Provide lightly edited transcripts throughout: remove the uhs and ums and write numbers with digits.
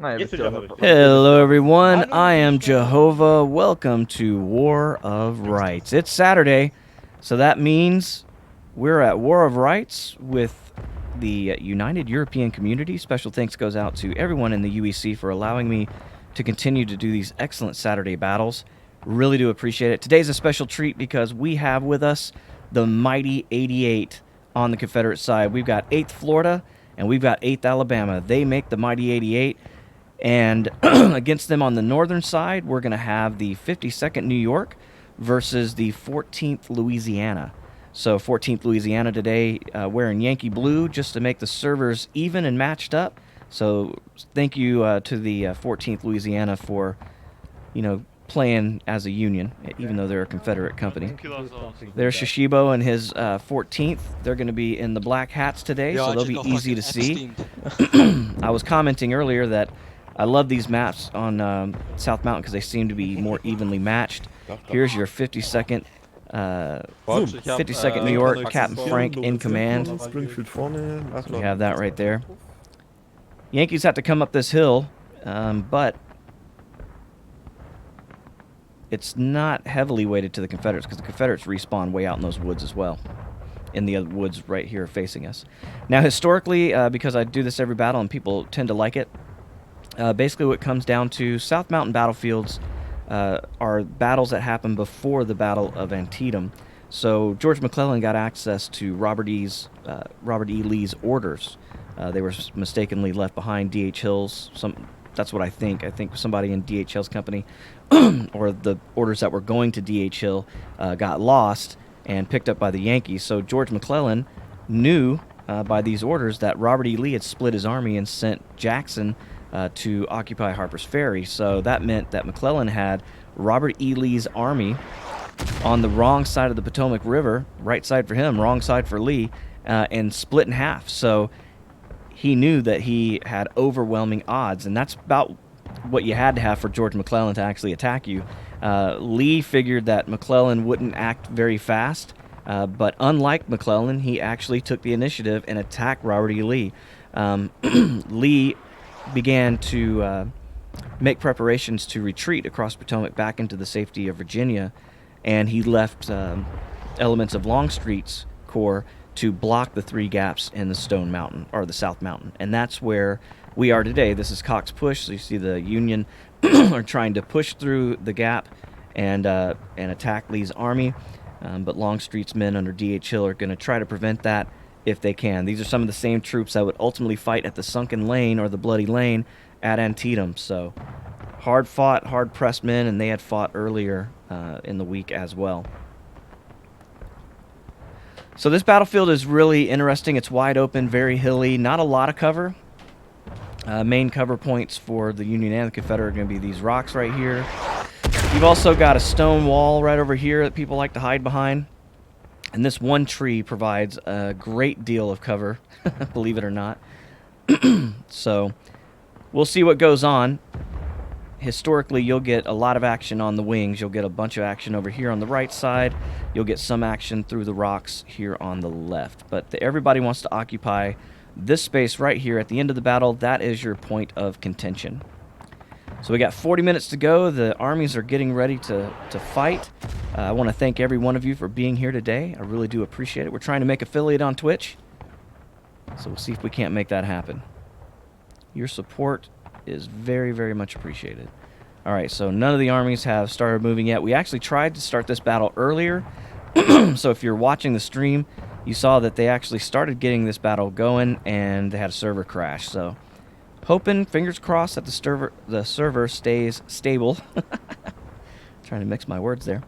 Yes, JoeHova. Hello everyone, I am JoeHova. Welcome to War of Rights. It's Saturday, so that means we're at War of Rights with the United European Community. Special thanks goes out to everyone in the UEC for allowing me to continue to do these excellent Saturday battles. Really do appreciate it. Today's a special treat because we have with us the mighty 88 on the Confederate side. We've got 8th Florida and we've got 8th Alabama. They make the mighty 88. And against them on the northern side, we're going to have the 52nd New York versus the 14th Louisiana. So 14th Louisiana today wearing Yankee blue just to make the servers even and matched up. So thank you to the 14th Louisiana for, playing as a union, even though they're a Confederate company. There's Shishibo and his 14th. They're going to be in the black hats today, so they'll be easy to see. I was commenting earlier that I love these maps on South Mountain because they seem to be more evenly matched. Here's your 52nd, 52nd New York, Captain Frank in command. We have that right there. Yankees have to come up this hill, but it's not heavily weighted to the Confederates because the Confederates respawn way out in those woods as well. In the woods right here facing us. Now, historically, because I do this every battle and people tend to like it, basically what it comes down to, South Mountain battlefields are battles that happen before the Battle of Antietam. So George McClellan got access to Robert E. Lee's orders. They were mistakenly left behind D.H. Hill's. That's what I think. I think somebody in D.H. Hill's company or the orders that were going to D.H. Hill got lost and picked up by the Yankees. So George McClellan knew by these orders that Robert E. Lee had split his army and sent Jackson to occupy Harper's Ferry. So that meant that McClellan had Robert E. Lee's army on the wrong side of the Potomac River, right side for him, wrong side for Lee, and split in half. So he knew that he had overwhelming odds, and that's about what you had to have for George McClellan to actually attack you. Lee figured that McClellan wouldn't act very fast, but unlike McClellan, he actually took the initiative and attacked Robert E. Lee. Lee began to make preparations to retreat across Potomac back into the safety of Virginia, and he left elements of Longstreet's corps to block the three gaps in the Stone Mountain, or the South Mountain, and that's where we are today. This is Cox Push, so you see the Union are trying to push through the gap and attack Lee's army, but Longstreet's men under D.H. Hill are going to try to prevent that if they can. These are some of the same troops that would ultimately fight at the Sunken Lane or the Bloody Lane at Antietam. So hard fought, hard pressed men, and they had fought earlier in the week as well. So this battlefield is really interesting. It's wide open, very hilly, not a lot of cover. Main cover points for the Union and the Confederate are going to be these rocks right here. You've also got a stone wall right over here that people like to hide behind. And this one tree provides a great deal of cover, believe it or not. So we'll see what goes on. Historically, you'll get a lot of action on the wings. You'll get a bunch of action over here on the right side. You'll get some action through the rocks here on the left. But everybody wants to occupy this space right here at the end of the battle. That is your point of contention. So we got 40 minutes to go. The armies are getting ready to fight. I want to thank every one of you for being here today. I really do appreciate it. We're trying to make affiliate on Twitch, so we'll see if we can't make that happen. Your support is very, very much appreciated. All right, so none of the armies have started moving yet. We actually tried to start this battle earlier, so if you're watching the stream, you saw that they actually started getting this battle going, and they had a server crash. So hoping, fingers crossed, that the server stays stable. Trying to mix my words there.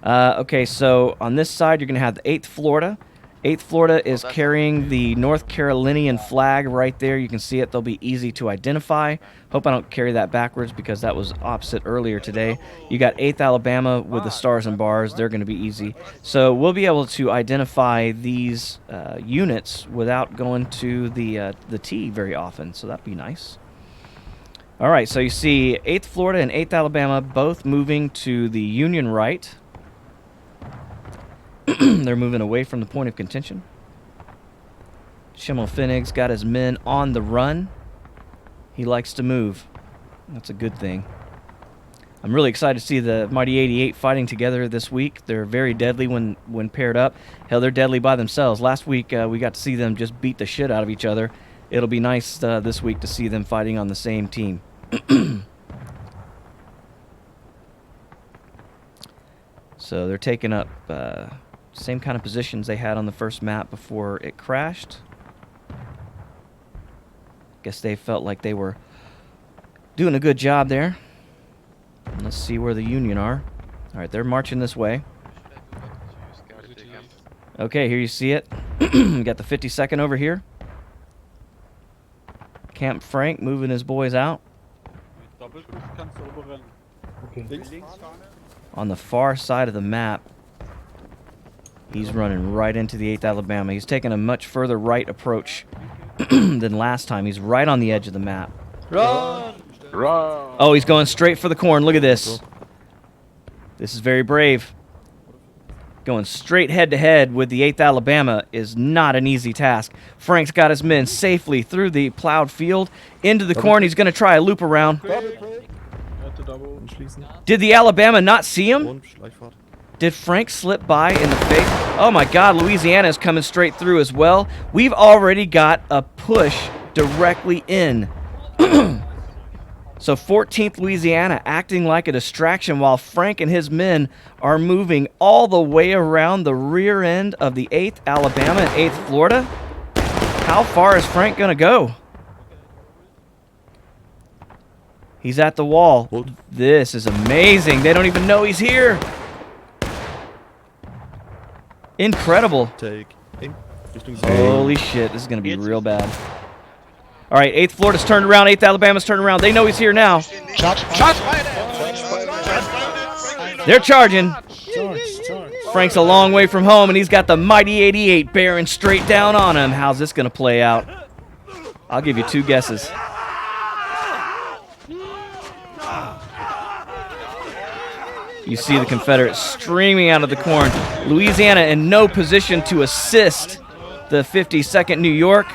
Okay, so on this side, you're going to have the 8th Florida. 8th Florida is carrying the North Carolinian flag right there. You can see it. They'll be easy to identify. Hope I don't carry that backwards because that was opposite earlier today. You got 8th Alabama with the stars and bars. They're going to be easy. So we'll be able to identify these units without going to the T very often. So that'd be nice. All right, so you see 8th Florida and 8th Alabama both moving to the Union right. They're moving away from the point of contention. Schimmelpfennig's got his men on the run. He likes to move. That's a good thing. I'm really excited to see the Mighty 88 fighting together this week. They're very deadly when paired up. Hell, they're deadly by themselves. Last week, we got to see them just beat the shit out of each other. It'll be nice this week to see them fighting on the same team. So they're taking up same kind of positions they had on the first map before it crashed. Guess they felt like they were doing a good job there. Let's see where the Union are. All right, they're marching this way. Okay, here you see it. We got the 52nd over here. Camp Frank moving his boys out. On the far side of the map, he's running right into the 8th Alabama. He's taking a much further right approach than last time. He's right on the edge of the map. Run! Run! Oh, he's going straight for the corn. Look at this. This is very brave. Going straight head-to-head with the 8th Alabama is not an easy task. Frank's got his men safely through the plowed field into the corn. He's going to try a loop around. Did the Alabama not see him? Did Frank slip by in the face? Oh my God, Louisiana is coming straight through as well. We've already got a push directly in. So 14th Louisiana acting like a distraction while Frank and his men are moving all the way around the rear end of the 8th Alabama and 8th Florida. How far is Frank going to go? He's at the wall. This is amazing. They don't even know he's here. Incredible. Holy shit, this is going to be real bad. All right, 8th Florida's turned around. 8th Alabama's turned around. They know he's here now. They're charging. Frank's a long way from home, and he's got the Mighty 88 bearing straight down on him. How's this going to play out? I'll give you 2 guesses. You see the Confederates streaming out of the corn. Louisiana in no position to assist the 52nd New York,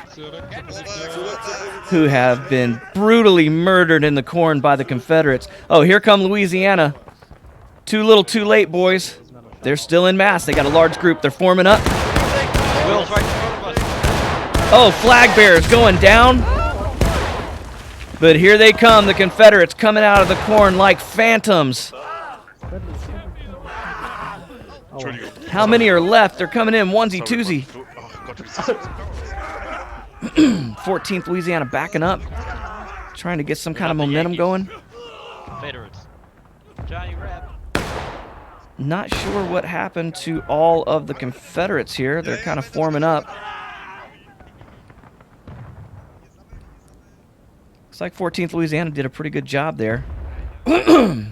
who have been brutally murdered in the corn by the Confederates. Oh, here come Louisiana. Too little, too late, boys. They're still in mass. They got a large group. They're forming up. Oh, flag bearers going down. But here they come, the Confederates coming out of the corn like phantoms. How many are left? They're coming in onesie, twosie. 14th Louisiana backing up, trying to get some kind of momentum going. Not sure what happened to all of the Confederates here. They're kind of forming up. Looks like 14th Louisiana did a pretty good job there. Oh,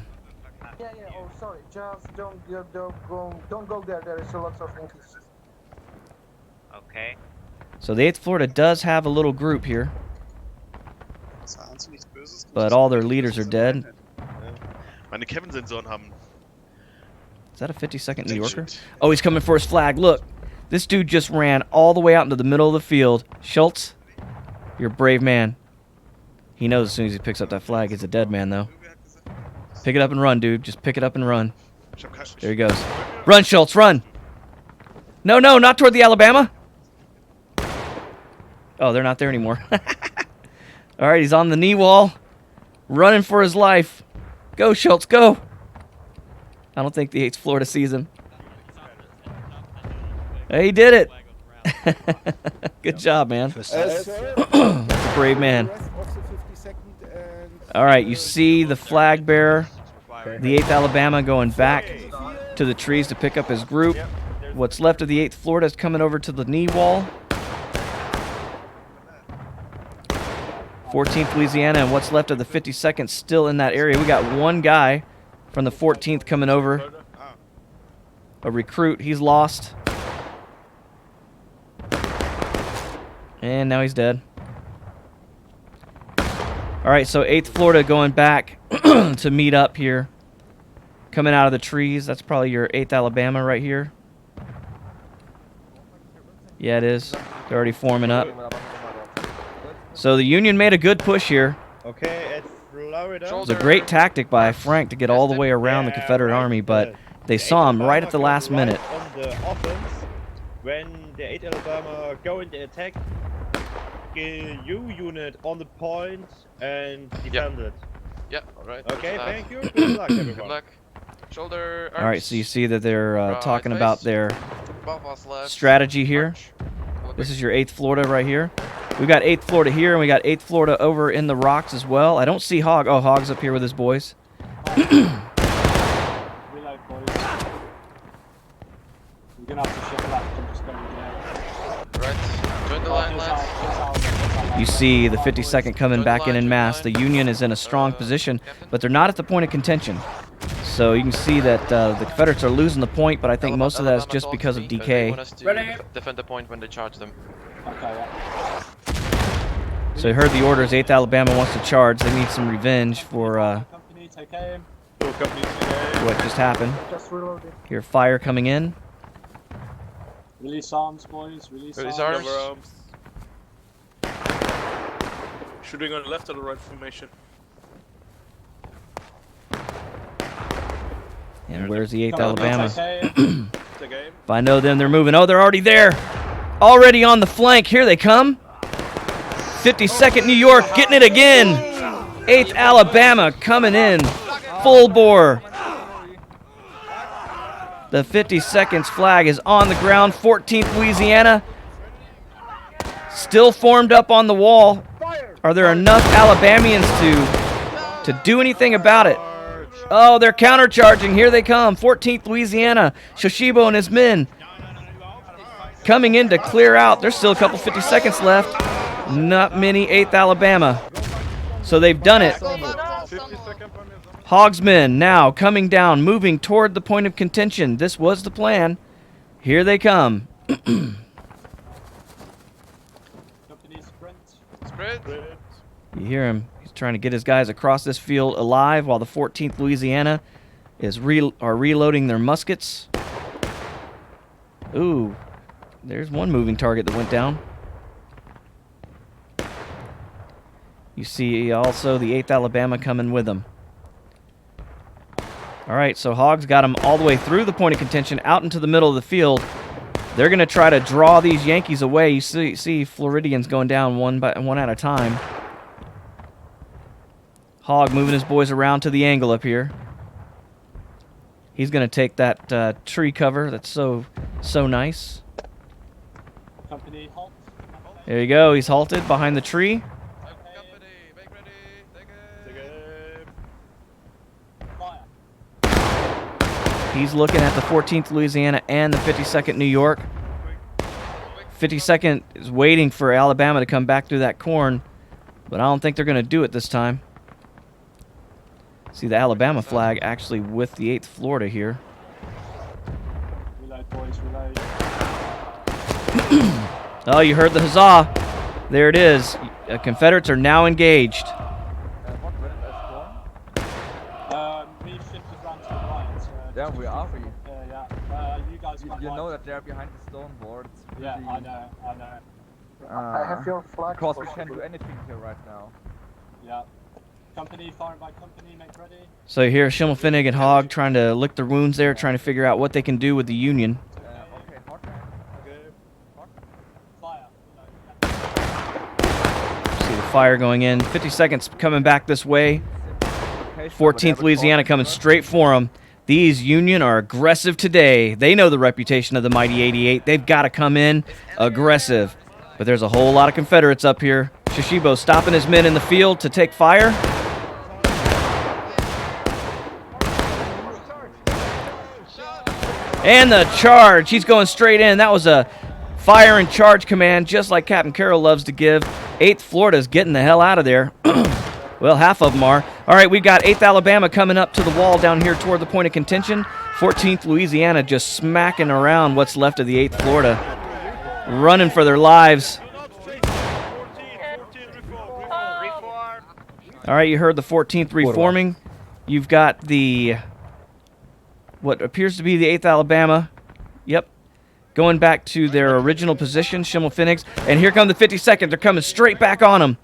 sorry. Just don't go there. There is a lot of English. Okay. So the 8th Florida does have a little group here, but all their leaders are dead. Meine Kevin-Sensoren haben. Is that a 52nd New Yorker? Oh, he's coming for his flag. Look, this dude just ran all the way out into the middle of the field. Schultz, you're a brave man. He knows as soon as he picks up that flag, he's a dead man, though. Pick it up and run, dude. Just pick it up and run. There he goes. Run, Schultz, run. No, no, not toward the Alabama. Oh, they're not there anymore. All right, he's on the knee wall, running for his life. Go, Schultz, go. I don't think the 8th Florida sees him. Hey, he did it. Good job, man. That's a brave man. All right, you see the flag bearer, the 8th Alabama going back to the trees to pick up his group. What's left of the 8th Florida is coming over to the knee wall. 14th Louisiana and what's left of the 52nd still in that area. We got one guy from the 14th coming over. A recruit. He's lost. And now he's dead. All right, so 8th Florida going back to meet up here. Coming out of the trees. That's probably your 8th Alabama right here. Yeah, it is. They're already forming up. So the Union made a good push here. Okay, at Florida. It was a great tactic by Frank to get all the way around the Confederate Army, but they saw him right at the last minute. On the offense, when the 8th Alabama go into attack, U unit on the point and defend it. Yeah, alright. Okay, thank you. Good luck, everyone. Good luck. Shoulder, arms. All right, so you see that they're Right talking face. about their Above us left. strategy here. March. This is your 8th Florida right here. We got 8th Florida here, and we got 8th Florida over in the rocks as well. I don't see Hog. Oh, Hog's up here with his boys. Reload, boys. We're gonna have to shift left and just go with Right. Join the line, lads. You see the 52nd coming back in mass. The Union is in a strong position, but they're not at the point of contention. So you can see that the Confederates are losing the point, but I think most of that is just because of They decay. want us to defend the point when they charge them. Okay, yeah. So you heard the orders. 8th Alabama wants to charge. They need some revenge for Company, take aim. what just happened. Just reloaded. Hear fire coming in. Release arms, boys. Release Release arms. arms. Shooting on the left or the right formation? And where's the 8th Company, Alabama? take aim. Take aim. If I know them, they're moving. Oh, they're already there. Already on the flank. Here they come. 52nd New York getting it again. 8th Alabama coming in. Full bore. The 52nd's flag is on the ground. 14th Louisiana still formed up on the wall. Are there enough Alabamians to do anything about it? Oh, they're countercharging. Here they come. 14th Louisiana. Shoshibo and his men coming in to clear out. There's still a couple 50 left. Not many 8th Alabama. So they've done it. Hog's men now coming down, moving toward the point of contention. This was the plan. Here they come. Company, sprint. Spread. You hear him. He's trying to get his guys across this field alive while the 14th Louisiana is reloading their muskets. Ooh, there's one moving target that went down. You see also the 8th Alabama coming with them. All right, so Hog's got them all the way through the point of contention, out into the middle of the field. They're going to try to draw these Yankees away. You see Floridians going down one at a time. Hog moving his boys around to the angle up here. He's going to take that tree cover that's so nice. Company, halt. There you go. He's halted behind the tree. Company, make ready. Take it. Fire. He's looking at the 14th Louisiana and the 52nd New York. 52nd is waiting for Alabama to come back through that corn, but I don't think they're going to do it this time. See the Alabama flag actually with the 8th Florida here. Reload, boys. Reload. Oh, you heard the huzzah. There it is. Confederates are now engaged. We shifted round to the right. Yeah, we are for you. Yeah. You guys You can't know right. that they're behind the stone wall. It's Yeah, pretty, I know. I have your flag. Because we can't do anything here right now. Yeah. Company, firing by company, make ready. So you hear Schimmelfinnig and Hogg trying to lick their wounds there, trying to figure out what they can do with the Union. Okay, hot. Fire. See the fire going in. 52nd's coming back this way. 14th Louisiana coming straight for them. These Union are aggressive today. They know the reputation of the mighty 88. They've got to come in aggressive. But there's a whole lot of Confederates up here. Shoshibo stopping his men in the field to take fire. And the charge. He's going straight in. That was a fire and charge command, just like Captain Carroll loves to give. 8th Florida's getting the hell out of there. Well, half of them are. All right, we've got 8th Alabama coming up to the wall down here toward the point of contention. 14th Louisiana just smacking around what's left of the 8th Florida, running for their lives. All right, you heard the 14th reforming. You've got the what appears to be the 8th Alabama. Yep. Going back to their original position, Schimmelfinnigs. And here come the 52nd. They're coming straight back on them.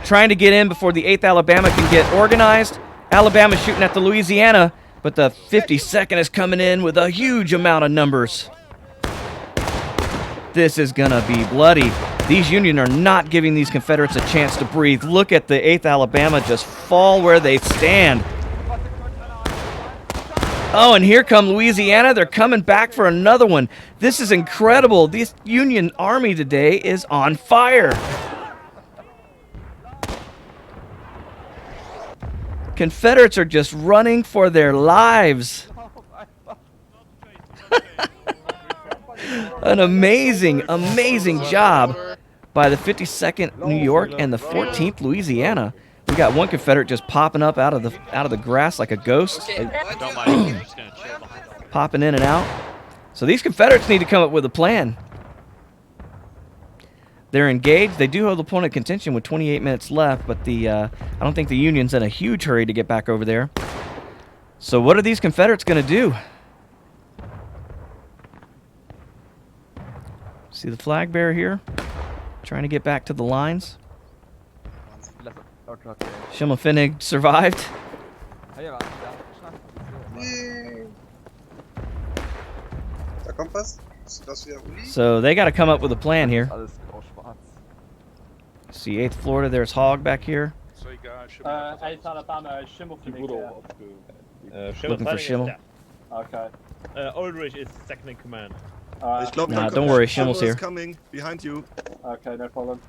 trying to get in before the 8th Alabama can get organized. Alabama's shooting at the Louisiana, but the 52nd is coming in with a huge amount of numbers. This is gonna be bloody. These Union are not giving these Confederates a chance to breathe. Look at the 8th Alabama just fall where they stand. Oh, and here come Louisiana. They're coming back for another one. This is incredible. This Union Army today is on fire. Confederates are just running for their lives. An amazing, amazing job by the 52nd New York and the 14th Louisiana. We got one Confederate just popping up out of the grass like a ghost, popping in and out. So these Confederates need to come up with a plan. They're engaged. They do hold opponent contention with 28 minutes left, but I don't think the Union's in a huge hurry to get back over there. So what are these Confederates going to do? See the flag bearer here? Trying to get back to the lines. Schimmelfinnig survived. So they got to come up with a plan here. See 8th Florida, there's Hogg back here. 8th Alabama, Schimmelfinnig. Looking for Schimmel. Okay. Ulrich is second in command. Nah, don't worry, Schimmel's here. Coming behind you. Okay, no problem.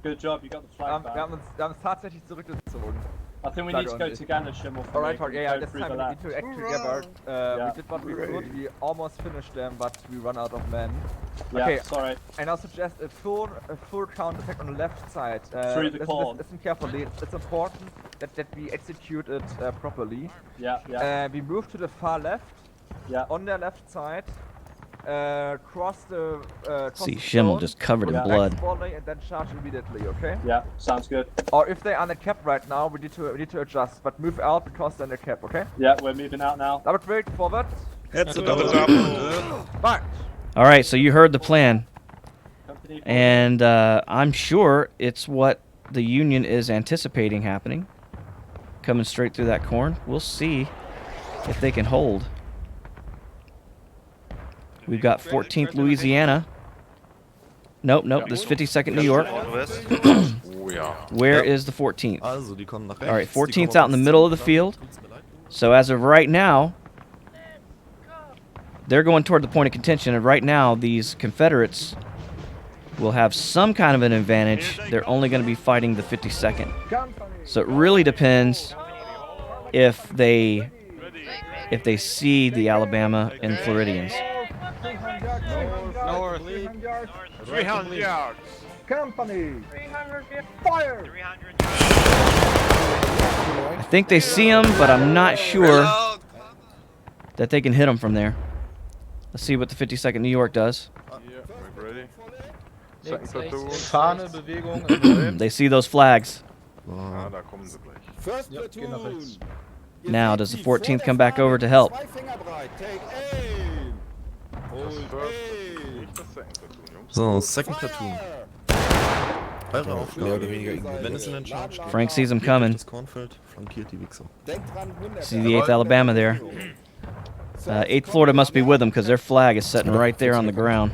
Good job, you got the flag back. Wir haben uns tatsächlich zurückgezogen. I think we need to go together, Schimmel. Alright, yeah, this time we need to act together. Yeah. We did what we could, we almost finished them, but we run out of men. Yeah, Okay, sorry. and I suggest a full counter attack on the left side. Through the corn. Listen carefully, it's important that we execute it properly. Yeah, yeah. We move to the far left, Yeah. on their left side, cross the See Schimmel just covered in blood. volley and then charge immediately, okay? Yeah, sounds good. Or if they're under cap right now, we need to adjust, but move out because they're under cap, okay? Yeah, we're moving out now. Double break forward. Heads up. Back. All right, so you heard the plan, Company and I'm sure it's what the Union is anticipating happening. Coming straight through that corn. We'll see if they can hold. We've got 14th Louisiana. Nope, this is 52nd New York. Where is the 14th? All right, 14th's out in the middle of the field. So as of right now, they're going toward the point of contention, and right now these Confederates will have some kind of an advantage. They're only going to be fighting the 52nd. So it really depends if they see the Alabama and Floridians. North. 300 yards. Company. Fire. 300 I think they see them, but I'm not sure that they can hit them from there. Let's see what the 52nd New York does. Ready? They see those flags. Ah, da kommen sie gleich. First platoon. Now, does the 14th come back over to help? So, second platoon. Eure Aufgabe, wenn es in den Charge geht. Frank sees them coming. Das Kornfeld flankiert die Wichser. See the 8th Alabama there. 8th Florida must be with them because their flag is sitting right there on the ground.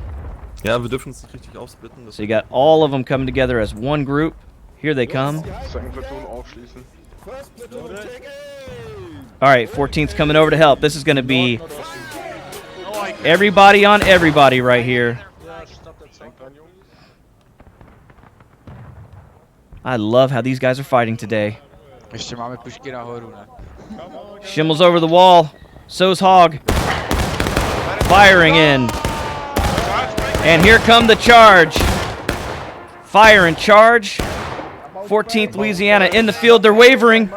Ja, wir dürfen es nicht richtig aufsplitten. So you got all of them coming together as one group. Here they come. Second platoon aufschließen. All right, 14th's coming over to help. This is going to be everybody on everybody right here. I love how these guys are fighting today. Schimmel's over the wall. So's Hogg. Firing in. And here come the charge. Fire and charge. 14th Louisiana in the field. They're wavering.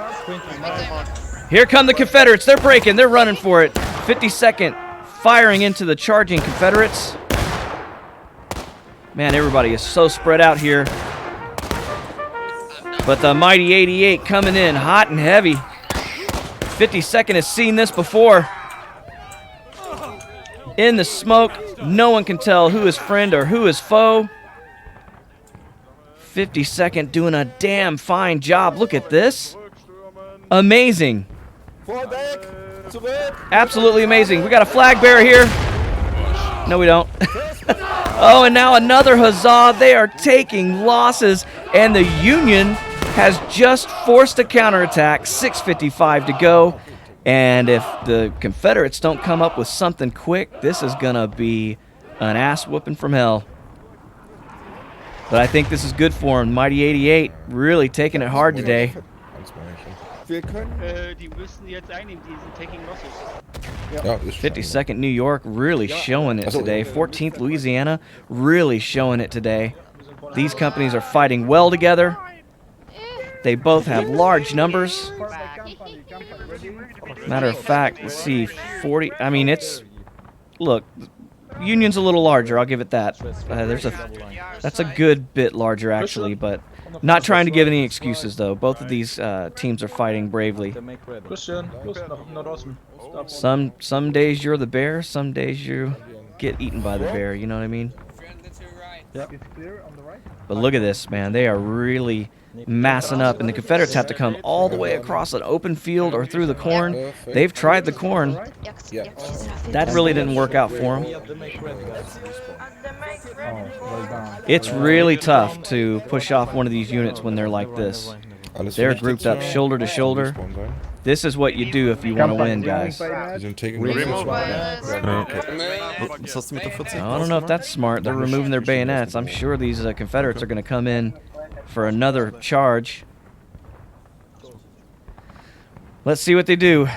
Here come the Confederates. They're breaking. They're running for it. 52nd firing into the charging Confederates. Man, everybody is so spread out here. But the mighty 88 coming in hot and heavy. 52nd has seen this before. In the smoke, no one can tell who is friend or who is foe. 52nd doing a damn fine job. Look at this. Amazing. Absolutely amazing. We got a flag bearer here. No, we don't. Oh, and now another huzzah. They are taking losses, and the Union has just forced a counterattack. 6:55 to go. And if the Confederates don't come up with something quick, this is going to be an ass whooping from hell. But I think this is good for them. Mighty 88 really taking it hard today. Die müssen jetzt einnehmen, die sind taking losses. 52nd New York really showing it today. 14th Louisiana really showing it today. These companies are fighting well together. They both have large numbers. Matter of fact, let's see, 40. I mean, it's, look, Union's a little larger. I'll give it that. That's a good bit larger actually, but not trying to give any excuses though. Both of these teams are fighting bravely. Some days you're the bear, some days you get eaten by the bear. You know what I mean? But look at this, man. They are really massing up, and the Confederates have to come all the way across an open field or through the corn. They've tried the corn. That really didn't work out for them. It's really tough to push off one of these units when they're like this. They're grouped up shoulder to shoulder. This is what you do if you want to win, guys. I don't know if that's smart. They're removing their bayonets. I'm sure these Confederates are going to come in for another charge. Let's see what they do.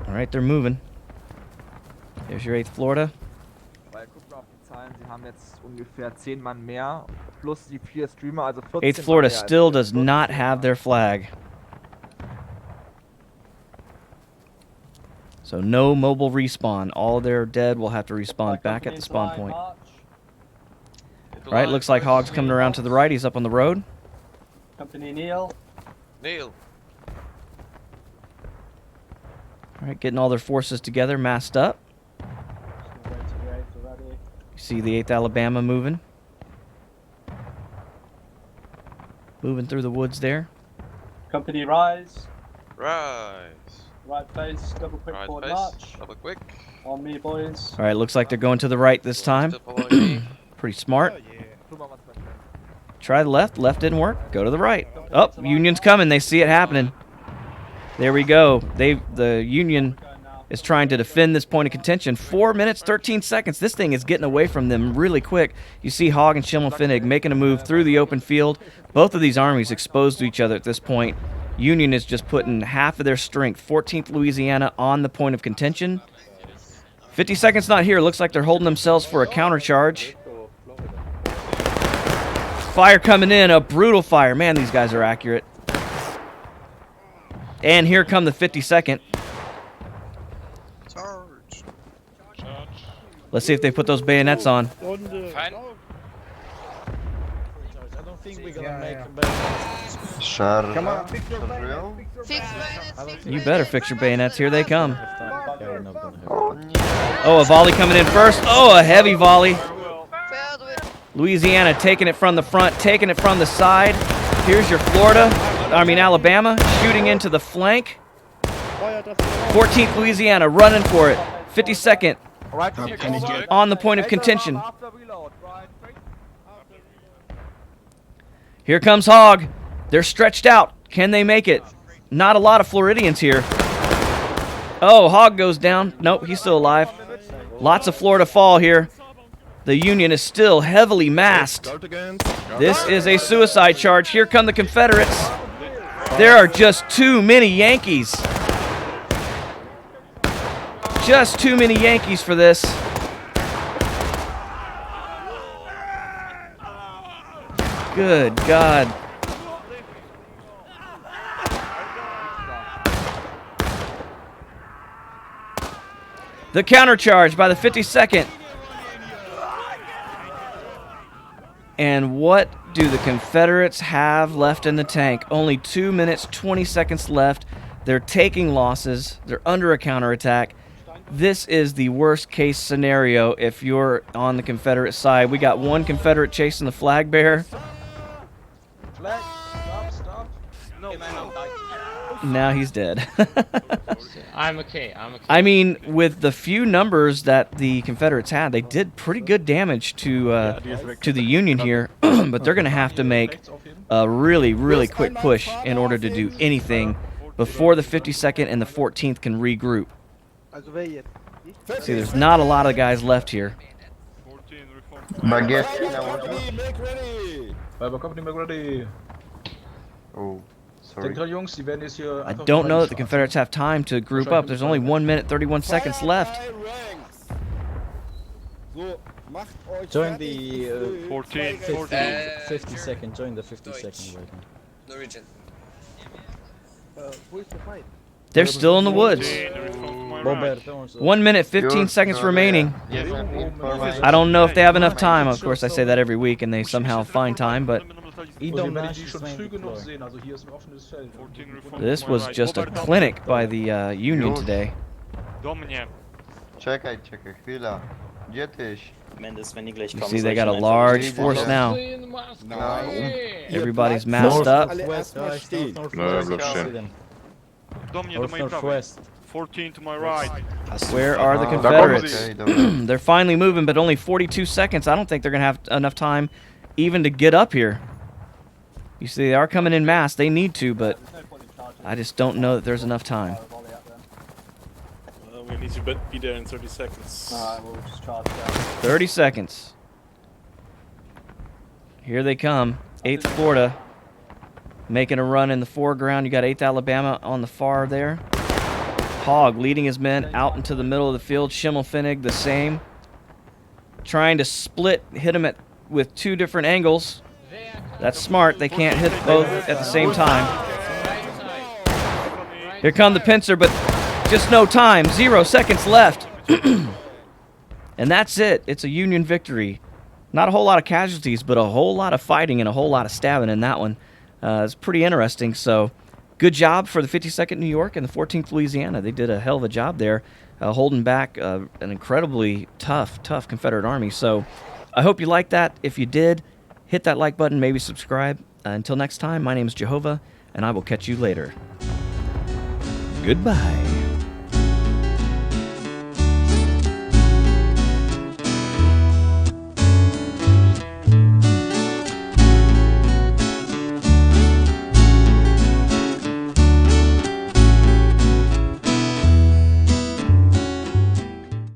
All right, they're moving. There's your 8th Florida. Sie haben jetzt ungefähr 10 Mann mehr plus die 4 Streamer, also 14 8th Florida still does not have their flag. So no mobile respawn. All their dead will have to respawn back at the spawn point. Right, looks like Hog's coming around to the right. He's up on the road. Company Neil. Neil. All right, getting all their forces together, massed up. You see the 8th Alabama moving. Moving through the woods there. Company Rise. Rise. Right face, double quick Right forward face, march. double quick. On me, boys. All right, looks like they're going to the right this time. Still following me. Pretty smart. Try the left. Left didn't work. Go to the right. Oh, Union's coming. They see it happening. There we go. The Union is trying to defend this point of contention. 4 minutes, 13 seconds. This thing is getting away from them really quick. You see Hogg and Schimmelfinnig making a move through the open field. Both of these armies exposed to each other at this point. Union is just putting half of their strength, 14th Louisiana, on the point of contention. 50 seconds not here. Looks like they're holding themselves for a countercharge. Fire coming in, a brutal fire. Man, these guys are accurate. And here come the 52nd. Let's see if they put those bayonets on. Come on, fix your bayonets. You better fix your bayonets. Here they come. Oh, a volley coming in first. Oh, a heavy volley. Louisiana taking it from the front, taking it from the side. Here's your Alabama shooting into the flank. 14th Louisiana running for it. 52nd on the point of contention. Here comes Hogg. They're stretched out. Can they make it? Not a lot of Floridians here. Oh, Hogg goes down. Nope, he's still alive. Lots of Florida fall here. The Union is still heavily massed. This is a suicide charge. Here come the Confederates. There are just too many Yankees. Just too many Yankees for this. Good God. The countercharge by the 52nd. And what do the Confederates have left in the tank? Only 2 minutes, 20 seconds left. They're taking losses. They're under a counterattack. This is the worst case scenario if you're on the Confederate side. We got one Confederate chasing the flag bearer. Flag, stop. No, Now he's dead. I'm okay. I mean, with the few numbers that the Confederates had, they did pretty good damage to the Union here, but they're going to have to make a really, really quick push in order to do anything before the 52nd and the 14th can regroup. See, there's not a lot of guys left here. Oh, sorry. I don't know that the Confederates have time to group up. There's only 1 minute, 31 seconds left. Join the 14, 50-second. Join the 50-second right now. Norwegian. They're still in the woods. 1 minute, 15 seconds remaining. I don't know if they have enough time. Of course, I say that every week, and they somehow find time, but this was just a clinic by the Union today. Czekaj, chwila. Gdzie tyś? You see, they got a large force now. Everybody's masked up. Northwest. 14 to my right. Where are the Confederates? They're finally moving, but only 42 seconds. I don't think they're going to have enough time even to get up here. You see, they are coming in mass. They need to, but I just don't know that there's enough time. We need to be there in 30 seconds. We'll just charge down. 30 seconds. Here they come. 8th Florida making a run in the foreground. You got 8th Alabama on the far there. Hogg leading his men out into the middle of the field. Schimmelpfennig the same. Trying to split, hit him with two different angles. That's smart. They can't hit both at the same time. Here come the pincer, but just no time. 0 seconds left. And that's it. It's a Union victory. Not a whole lot of casualties, but a whole lot of fighting and a whole lot of stabbing in that one. It's pretty interesting. So good job for the 52nd New York and the 14th Louisiana. They did a hell of a job there, holding back an incredibly tough Confederate army. So I hope you liked that. If you did, hit that like button, maybe subscribe. Until next time, my name is JoeHova, and I will catch you later. Goodbye.